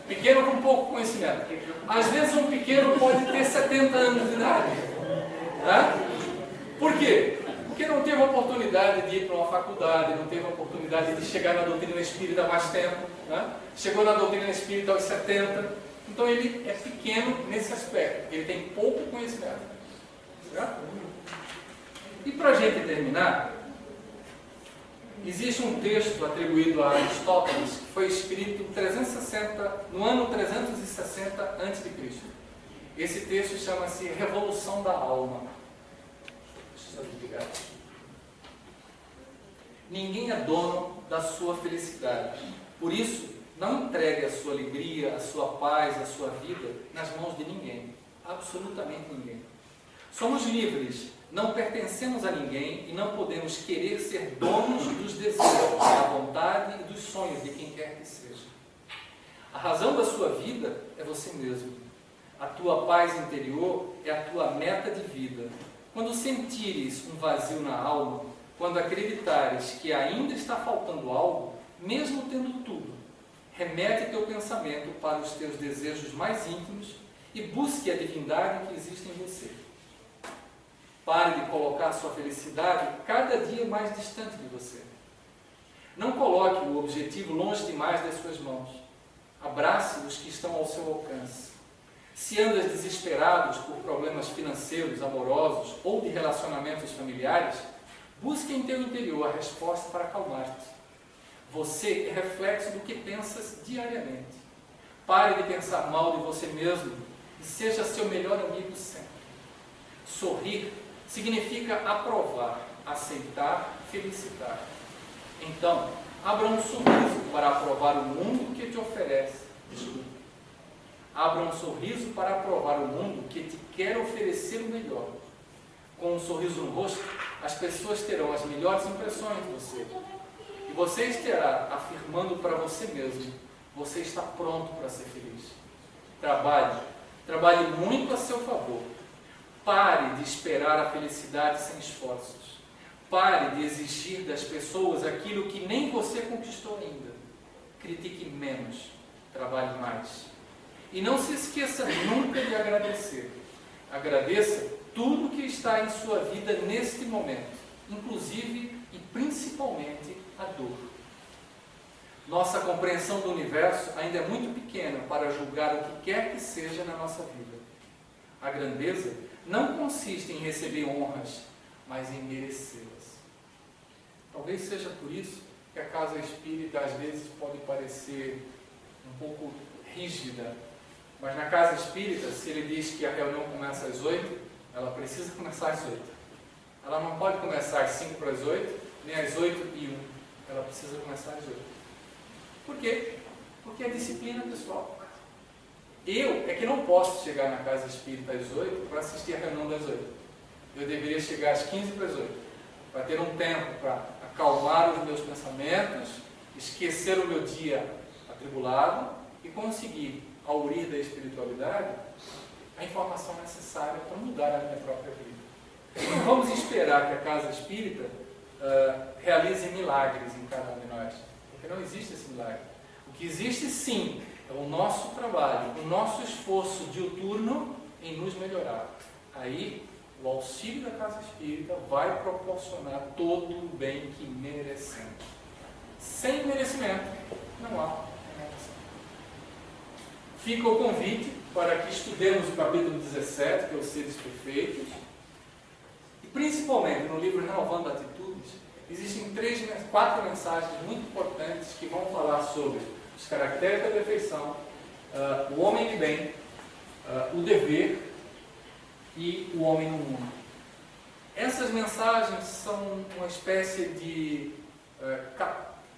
[SPEAKER 4] Pequeno com pouco conhecimento. Às vezes um pequeno pode ter 70 anos de idade. Por quê? Porque não teve a oportunidade de ir para uma faculdade, não teve a oportunidade de chegar na doutrina espírita há mais tempo. Chegou na doutrina espírita aos 70. Então ele é pequeno nesse aspecto. Ele tem pouco conhecimento. E para a gente terminar, existe um texto atribuído a Aristóteles que foi escrito no ano 360 a.C. Esse texto chama-se Revolução da Alma. Deixa eu desligar. Ninguém é dono da sua felicidade. Por isso, não entregue a sua alegria, a sua paz, a sua vida nas mãos de ninguém. Absolutamente ninguém. Somos livres. Não pertencemos a ninguém e não podemos querer ser donos dos desejos, da vontade e dos sonhos de quem quer que seja. A razão da sua vida é você mesmo. A tua paz interior é a tua meta de vida. Quando sentires um vazio na alma, quando acreditares que ainda está faltando algo, mesmo tendo tudo, remete teu pensamento para os teus desejos mais íntimos e busque a divindade que existe em você. Pare de colocar sua felicidade cada dia mais distante de você. Não coloque o objetivo longe demais das suas mãos. Abrace os que estão ao seu alcance. Se andas desesperados por problemas financeiros, amorosos ou de relacionamentos familiares, busque em teu interior a resposta para acalmar-te. Você é reflexo do que pensas diariamente. Pare de pensar mal de você mesmo e seja seu melhor amigo sempre. Sorrir significa aprovar, aceitar, felicitar. Então, abra um sorriso para aprovar o mundo que te oferece. Abra um sorriso para aprovar o mundo que te quer oferecer o melhor. Com um sorriso no rosto, as pessoas terão as melhores impressões de você. E você estará afirmando para você mesmo: você está pronto para ser feliz. Trabalhe muito a seu favor. Pare de esperar a felicidade sem esforços. Pare de exigir das pessoas aquilo que nem você conquistou ainda. Critique menos, trabalhe mais. E não se esqueça nunca de agradecer. Agradeça tudo que está em sua vida neste momento, inclusive e principalmente a dor. Nossa compreensão do universo ainda é muito pequena para julgar o que quer que seja na nossa vida. A grandeza não consiste em receber honras, mas em merecê-las. Talvez seja por isso que a casa espírita às vezes pode parecer um pouco rígida, mas na casa espírita, se ele diz que a reunião começa às 8, ela precisa começar às 8. Ela não pode começar às 5 para as 8, nem às 8:01. Ela precisa começar às 8. Por quê? Porque é disciplina pessoal. Eu é que não posso chegar na casa espírita às 8 para assistir a reunião das 8. Eu deveria chegar às 15 para as 8, para ter um tempo para acalmar os meus pensamentos, esquecer o meu dia atribulado e conseguir, ao urir da espiritualidade, a informação necessária para mudar a minha própria vida. Não vamos esperar que a casa espírita realize milagres em cada um de nós, porque não existe esse milagre. O que existe sim é o nosso trabalho, o nosso esforço diuturno em nos melhorar. Aí, o auxílio da casa espírita vai proporcionar todo o bem que merecemos. Sem merecimento, não há realização. Fica o convite para que estudemos o capítulo 17, que é os seres perfeitos. E principalmente no livro Renovando Atitudes, existem 4 mensagens muito importantes que vão falar sobre os caracteres da perfeição, o homem de bem, o dever e o homem no mundo. Essas mensagens são uma espécie de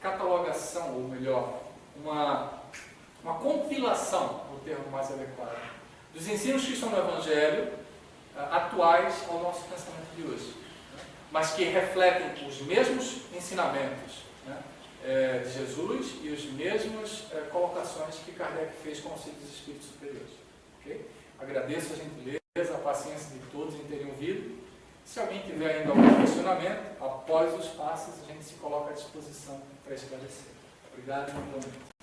[SPEAKER 4] catalogação, ou melhor, uma compilação, o termo mais adequado, dos ensinos que estão no Evangelho, atuais ao nosso pensamento de hoje, mas que refletem os mesmos ensinamentos de Jesus e as mesmas colocações que Kardec fez com o auxílio dos Espíritos Superiores. Okay? Agradeço a gentileza, a paciência de todos em terem ouvido. Se alguém tiver ainda algum questionamento, após os passos, a gente se coloca à disposição para esclarecer. Obrigado e boa noite.